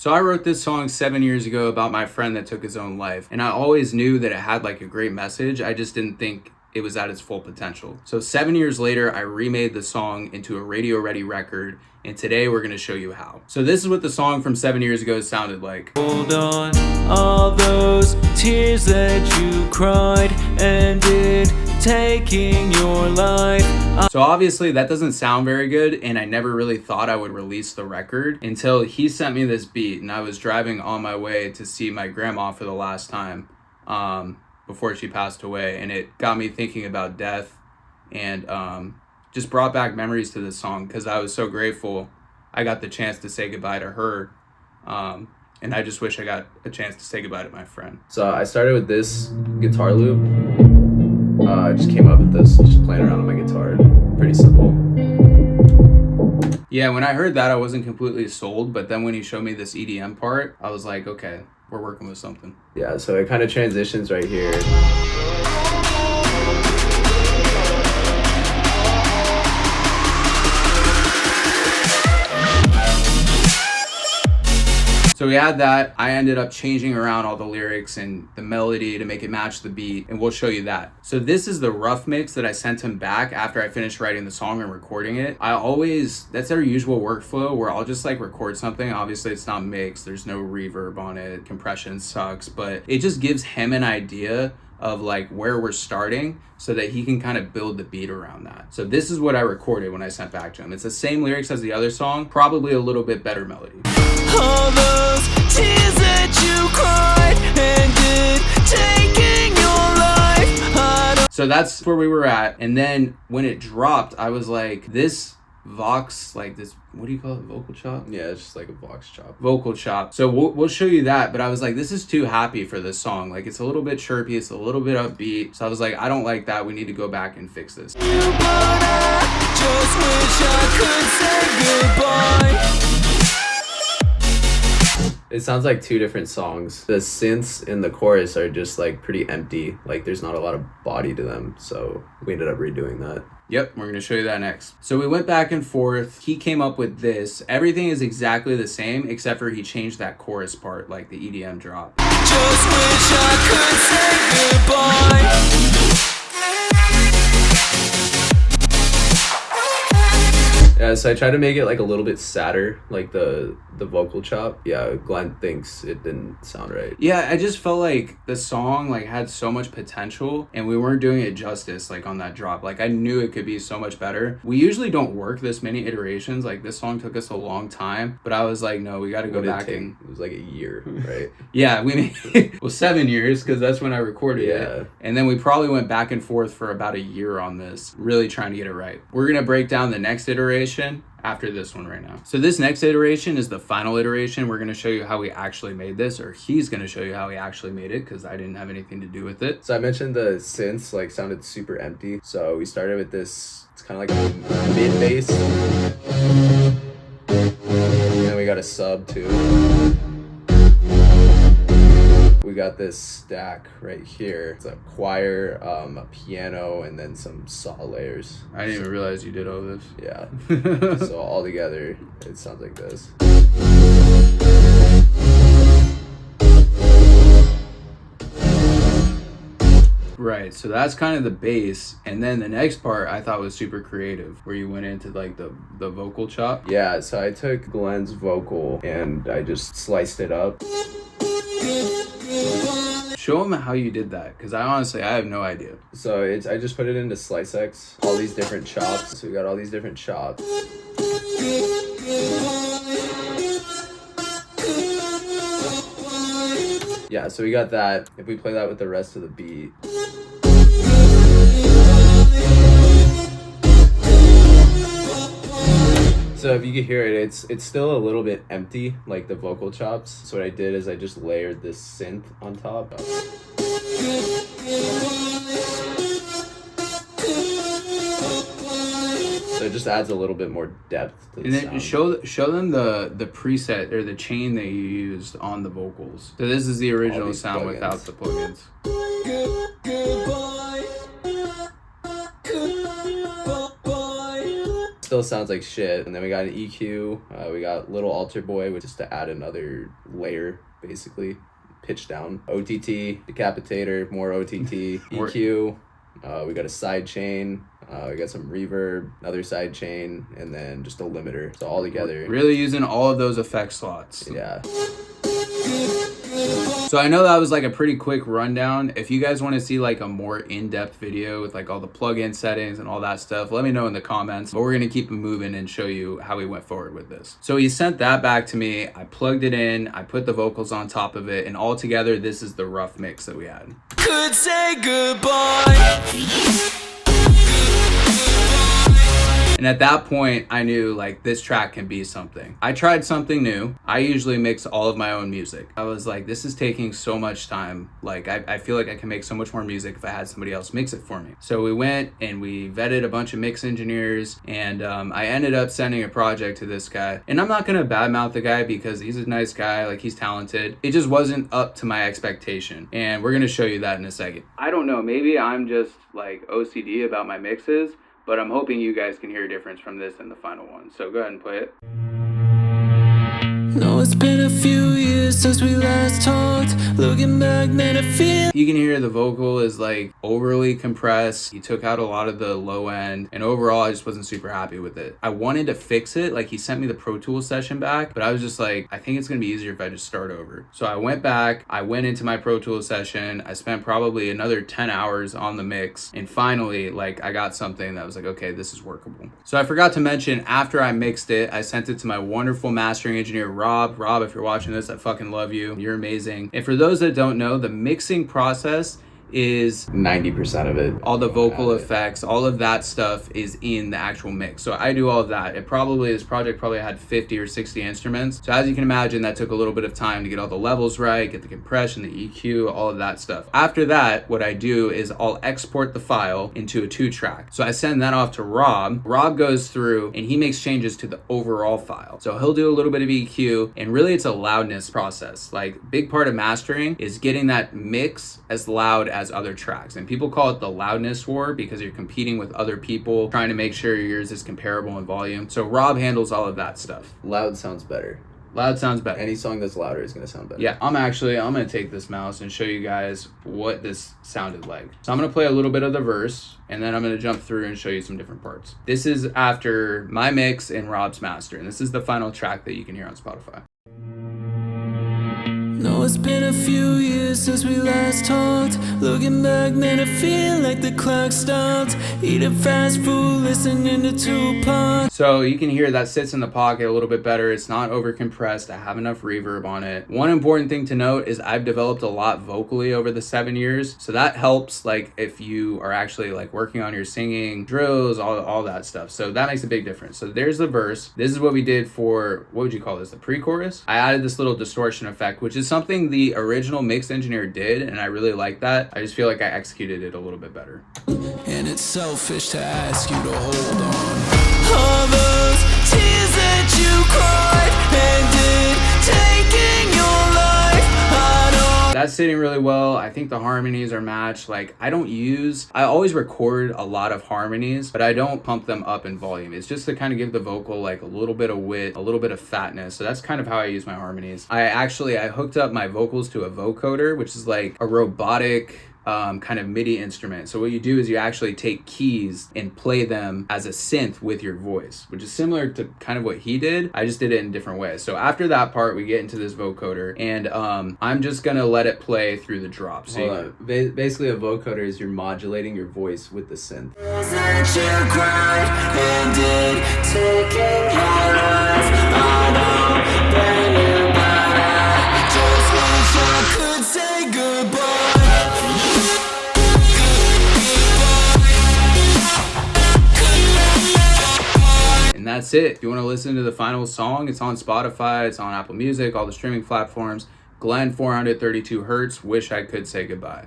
So I wrote this song 7 years ago about my friend that took his own life, and I always knew that it had like a great message. I just didn't think it was at its full potential. So 7 years later, I remade the song into a radio ready record, and today we're gonna show you how. So this is what the song from 7 years ago sounded like. Hold on, all those tears that you cried ended taking your life. So obviously that doesn't sound very good, and I never really thought I would release the record until he sent me this beat, and I was driving on my way to see my grandma for the last time before she passed away, and it got me thinking about death and just brought back memories to this song because I was so grateful I got the chance to say goodbye to her, and I just wish I got a chance to say goodbye to my friend. So I started with this guitar loop. I just came up with this, just playing around on my guitar. Pretty simple. Yeah, when I heard that, I wasn't completely sold, but then when he showed me this EDM part, I was like, okay, we're working with something. Yeah, so it kind of transitions right here. So we had that. I ended up changing around all the lyrics and the melody to make it match the beat, and we'll show you that. So this is the rough mix that I sent him back after I finished writing the song and recording it. That's our usual workflow where I'll just like record something. Obviously it's not mixed, there's no reverb on it, compression sucks, but it just gives him an idea of like where we're starting so that he can kind of build the beat around that. So this is what I recorded when I sent back to him. It's the same lyrics as the other song, probably a little bit better melody. All those tears that you cried ended taking your life. So that's where we were at. And then when it dropped, I was like, this Vox, like this, what do you call it? Vocal chop? Yeah, it's just like a Vox chop. Vocal chop. So we'll show you that, but I was like, this is too happy for this song. Like it's a little bit chirpy, it's a little bit upbeat. So I was like, I don't like that. We need to go back and fix this. But I just wish I could say goodbye. It sounds like two different songs. The synths in the chorus are just like pretty empty. Like there's not a lot of body to them. So we ended up redoing that. Yep, we're gonna show you that next. So we went back and forth. He came up with this. Everything is exactly the same except for he changed that chorus part, like the EDM drop. Just wish I could say goodbye. Yeah, so I tried to make it like a little bit sadder, like the vocal chop. Yeah, Glenn thinks it didn't sound right. Yeah, I just felt like the song like had so much potential and we weren't doing it justice like on that drop. Like I knew it could be so much better. We usually don't work this many iterations. Like this song took us a long time, but I was like, no, we got to go back and it was like a year, right? yeah, we made well 7 years because that's when I recorded Yeah. it. And then we probably went back and forth for about a year on this, really trying to get it right. We're gonna break down the next iteration after this one right now. So this next iteration is the final iteration. We're going to show you how we actually made this, or he's going to show you how he actually made it because I didn't have anything to do with it. So I mentioned the synths like sounded super empty. So we started with this, it's kind of like a mid bass. And then we got a sub too. We got this stack right here. It's a choir, a piano, and then some saw layers. I didn't even realize you did all this. Yeah. So all together, it sounds like this. Right, so that's kind of the bass, and then the next part I thought was super creative, where you went into like the vocal chop. Yeah, so I took Glenn's vocal and I just sliced it up. Show him how you did that, because I have no idea. So I just put it into SliceX, all these different chops. So we got all these different chops. Yeah, so we got that. If we play that with the rest of the beat. So if you can hear it, it's still a little bit empty, like the vocal chops. So what I did is I just layered this synth on top. So it just adds a little bit more depth to the And then sound. show them the preset or the chain that you used on the vocals. So this is the original these sound plugins. without the plugins. Goodbye. still sounds like shit. And then we got an EQ. We got Little Alter Boy, which is to add another layer, basically. Pitch down. OTT, Decapitator, more OTT, EQ. We got a side chain. We got some reverb, another side chain, and then just a limiter. So all together. Really using all of those effect slots. Yeah. So I know that was like a pretty quick rundown. If you guys want to see like a more in-depth video with like all the plugin settings and all that stuff, let me know in the comments. But we're going to keep it moving and show you how we went forward with this. So he sent that back to me. I plugged it in. I put the vocals on top of it. And all together, this is the rough mix that we had. Could say goodbye. And at that point, I knew like this track can be something. I tried something new. I usually mix all of my own music. I was like, this is taking so much time. Like, I feel like I can make so much more music if I had somebody else mix it for me. So we went and we vetted a bunch of mix engineers, and I ended up sending a project to this guy. And I'm not gonna badmouth the guy because he's a nice guy, like he's talented. It just wasn't up to my expectation. And we're gonna show you that in a second. I don't know, maybe I'm just like OCD about my mixes, but I'm hoping you guys can hear a difference from this and the final one. So go ahead and play it. No, it's been a few years since we last talked. Looking back, man, I feel You can hear the vocal is like overly compressed. He took out a lot of the low end, and overall I just wasn't super happy with it. I wanted to fix it. Like, he sent me the Pro Tools session back, but I was just like, I think it's gonna be easier if I just start over. So I went back, I went into my Pro Tools session. I spent probably another 10 hours on the mix, and finally, like, I got something that was like, okay, this is workable. So I forgot to mention, after I mixed it, I sent it to my wonderful mastering engineer, Rob. Rob, if you're watching this, I fucking love you. You're amazing. And for those that don't know, the mixing process is 90% of it. All the vocal effects, all of that stuff is in the actual mix. So I do all of that. This project probably had 50 or 60 instruments. So as you can imagine, that took a little bit of time to get all the levels right, get the compression, the EQ, all of that stuff. After that, what I do is I'll export the file into a 2-track. So I send that off to Rob. Rob goes through and he makes changes to the overall file. So he'll do a little bit of EQ, and really it's a loudness process. Like, big part of mastering is getting that mix as loud as other tracks, and people call it the loudness war because you're competing with other people trying to make sure yours is comparable in volume. So Rob handles all of that stuff. Loud sounds better. Loud sounds better. Any song that's louder is gonna sound better. Yeah, I'm gonna take this mouse and show you guys what this sounded like. So I'm gonna play a little bit of the verse, and then I'm gonna jump through and show you some different parts. This is after my mix and Rob's master, and this is the final track that you can hear on Spotify. No, it's been a few years since we last talked. Looking back, man, I feel like the clock stopped. Eating fast food, listening to Tupac. So you can hear that sits in the pocket a little bit better. It's not over compressed. I have enough reverb on it. One important thing to note is I've developed a lot vocally over the 7 years. So that helps, like, if you are actually like working on your singing, drills, all that stuff. So that makes a big difference. So there's the verse. This is what we did for, what would you call this? The pre-chorus? I added this little distortion effect, which is something the original mix engineer did, and I really like that. I just feel like I executed it a little bit better. And it's selfish to ask you to hold on. All those tears that you cried and did, taking your life. That's sitting really well. I think the harmonies are matched. Like, I always record a lot of harmonies, but I don't pump them up in volume. It's just to kind of give the vocal like a little bit of width, a little bit of fatness. So that's kind of how I use my harmonies. I hooked up my vocals to a vocoder, which is like a robotic kind of MIDI instrument. So what you do is you actually take keys and play them as a synth with your voice, which is similar to kind of what he did. I just did it in different ways. So after that part, we get into this vocoder, and I'm just gonna let it play through the drop. So Hold on. Basically, a vocoder is you're modulating your voice with the synth. That you cried and did, taking your life. I know that you got it. Just wish I could say goodbye. And that's it. If you want to listen to the final song, it's on Spotify, it's on Apple Music, all the streaming platforms. Glenn 432 Hertz, Wish I Could Say Goodbye.